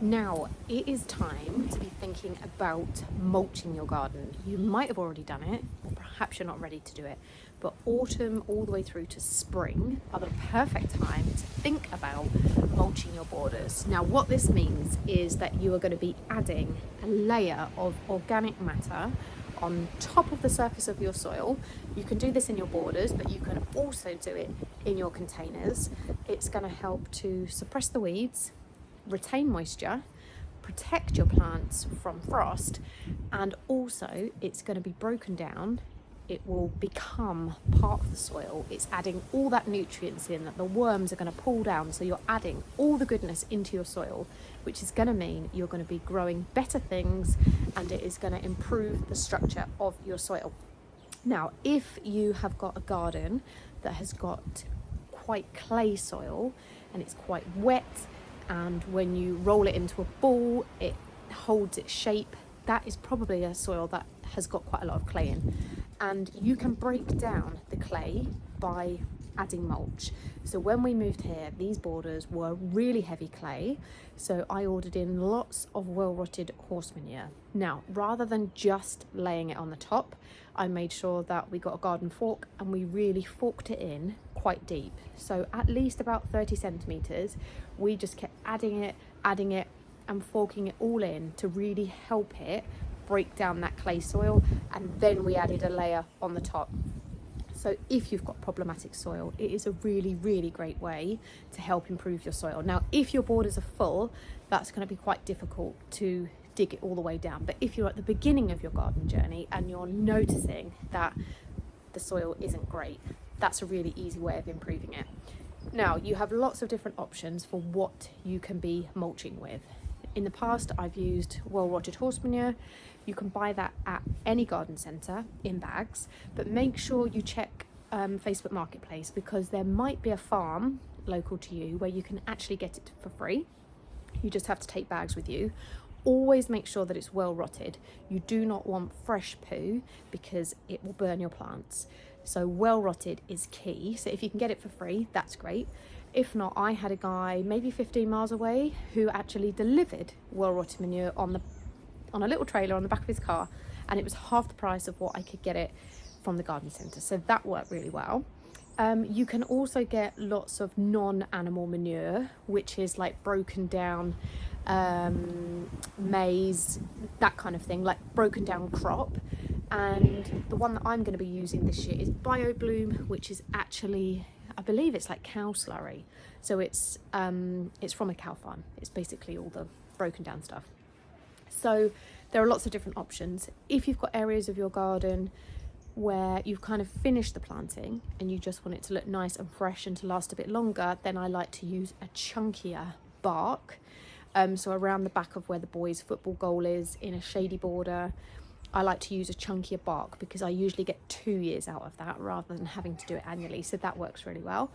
Now, it is time to be thinking about mulching your garden. You might have already done it, or perhaps you're not ready to do it, but autumn all the way through to spring are the perfect time to think about mulching your borders. Now, what this means is that you are going to be adding a layer of organic matter on top of the surface of your soil. You can do this in your borders, but you can also do it in your containers. It's going to help to suppress the weeds, retain moisture, protect your plants from frost, and also it's going to be broken down. It will become part of the soil. It's adding all that nutrients in that the worms are going to pull down, so you're adding all the goodness into your soil, which is going to mean you're going to be growing better things, and it is going to improve the structure of your soil. Now, if you have got a garden that has got quite clay soil and it's quite wet, and when you roll it into a ball it holds its shape, that is probably a soil that has got quite a lot of clay in, and you can break down the clay by adding mulch. So when we moved here, these borders were really heavy clay, so I ordered in lots of well-rotted horse manure. Now, rather than just laying it on the top, I made sure that we got a garden fork and we really forked it in quite deep, so at least about 30 centimeters. We just kept adding it and forking it all in to really help it break down that clay soil, and then we added a layer on the top. So if you've got problematic soil, it is a really, really great way to help improve your soil. Now, if your borders are full, that's going to be quite difficult to dig it all the way down. But if you're at the beginning of your garden journey and you're noticing that the soil isn't great, that's a really easy way of improving it. Now, you have lots of different options for what you can be mulching with. In the past, I've used well-rotted horse manure. You can buy that at any garden centre in bags, but make sure you check Facebook Marketplace, because there might be a farm local to you where you can actually get it for free. You just have to take bags with you. Always make sure that it's well rotted. You do not want fresh poo because it will burn your plants. So well rotted is key. So if you can get it for free, that's great. If not, I had a guy maybe 15 miles away who actually delivered well rotted manure on a little trailer on the back of his car, and it was half the price of what I could get it from the garden centre. So that worked really well. You can also get lots of non-animal manure, which is like broken down maize, that kind of thing, like broken down crop. And the one that I'm going to be using this year is Biobloom, which is actually, I believe it's like cow slurry. So it's from a cow farm. It's basically all the broken down stuff. So there are lots of different options. If you've got areas of your garden where you've kind of finished the planting and you just want it to look nice and fresh and to last a bit longer, then I like to use a chunkier bark. So around the back of where the boys' football goal is, in a shady border, I like to use a chunkier bark because I usually get 2 years out of that rather than having to do it annually. So that works really well.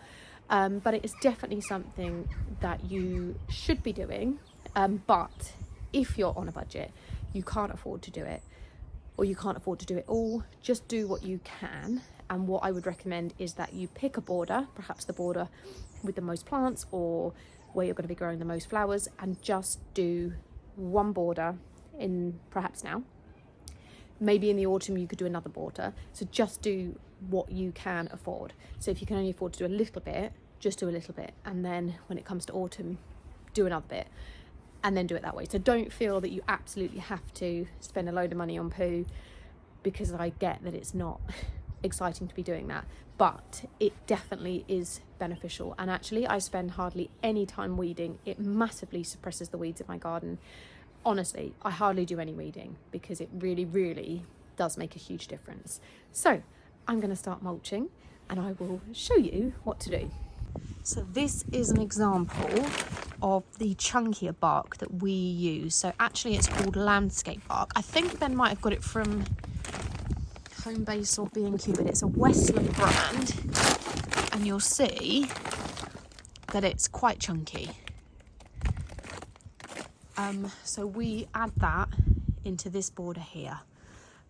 But it is definitely something that you should be doing. But if you're on a budget, you can't afford to do it, or you can't afford to do it all, just do what you can. And what I would recommend is that you pick a border, perhaps the border with the most plants or where you're going to be growing the most flowers, and just do one border in perhaps now. Maybe in the autumn you could do another border. So just do what you can afford. So if you can only afford to do a little bit, just do a little bit. And then when it comes to autumn, do another bit. And then do it that way. So don't feel that you absolutely have to spend a load of money on poo, because I get that it's not exciting to be doing that, but it definitely is beneficial. And actually, I spend hardly any time weeding. It massively suppresses the weeds in my garden. Honestly, I hardly do any weeding because it really, really does make a huge difference. So I'm going to start mulching and I will show you what to do. So this is an example of the chunkier bark that we use. So actually it's called landscape bark. I think Ben might have got it from Home Base or B&Q, but it's a Westland brand, and you'll see that it's quite chunky. So we add that into this border here,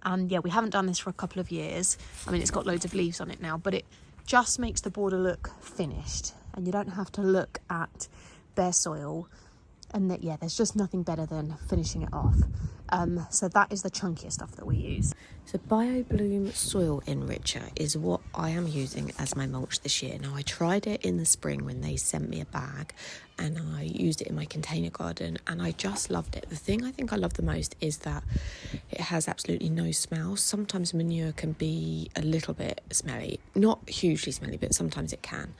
and yeah, we haven't done this for a couple of years. I mean, it's got loads of leaves on it now, but it just makes the border look finished, and you don't have to look at bare soil And that, yeah, there's just nothing better than finishing it off. So that is the chunkier stuff that we use. So Biobloom Soil Enricher is what I am using as my mulch this year. Now, I tried it in the spring when they sent me a bag, and I used it in my container garden, and I just loved it. The thing I think I love the most is that it has absolutely no smell. Sometimes manure can be a little bit smelly, not hugely smelly, but sometimes it can.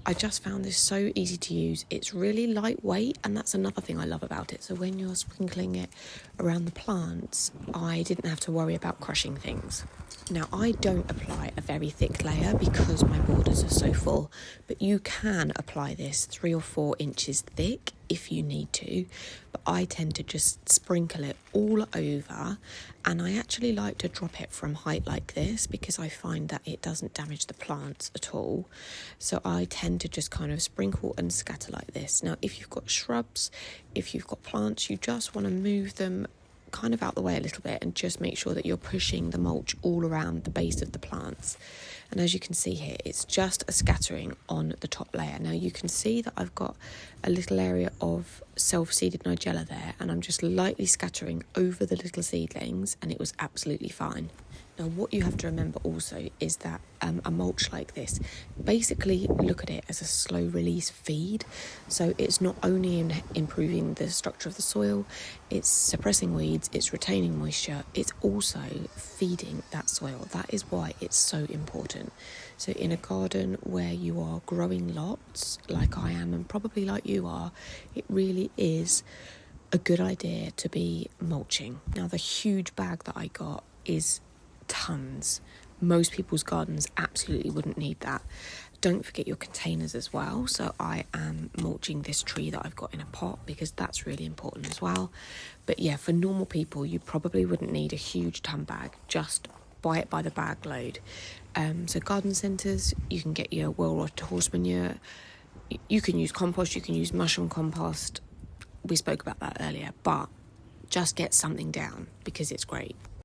I just found this so easy to use. It's really lightweight, and that's another thing I love about it. So when you're sprinkling it around the plants, I didn't have to worry about crushing things. Now, I don't apply a very thick layer because my borders are so full, but you can apply this 3 or 4 inches thick if you need to, but I tend to just sprinkle it all over, and I actually like to drop it from height like this because I find that it doesn't damage the plants at all. So I tend to just kind of sprinkle and scatter like this. Now, if you've got shrubs, if you've got plants, you just want to move them kind of out the way a little bit and just make sure that you're pushing the mulch all around the base of the plants. And as you can see here, it's just a scattering on the top layer. Now you can see that I've got a little area of self-seeded nigella there, and I'm just lightly scattering over the little seedlings, and it was absolutely fine. Now, what you have to remember also is that a mulch like this, basically look at it as a slow release feed. So it's not only improving the structure of the soil, it's suppressing weeds, it's retaining moisture, it's also feeding that soil. That is why it's so important. So in a garden where you are growing lots, like I am and probably like you are, it really is a good idea to be mulching. Now, the huge bag that I got is tons. Most people's gardens absolutely wouldn't need that. Don't forget your containers as well. So I am mulching this tree that I've got in a pot because that's really important as well. But yeah, for normal people, you probably wouldn't need a huge ton bag. Just buy it by the bag load. So garden centres, you can get your well-rotted horse manure. You can use compost, you can use mushroom compost. We spoke about that earlier, but just get something down because it's great.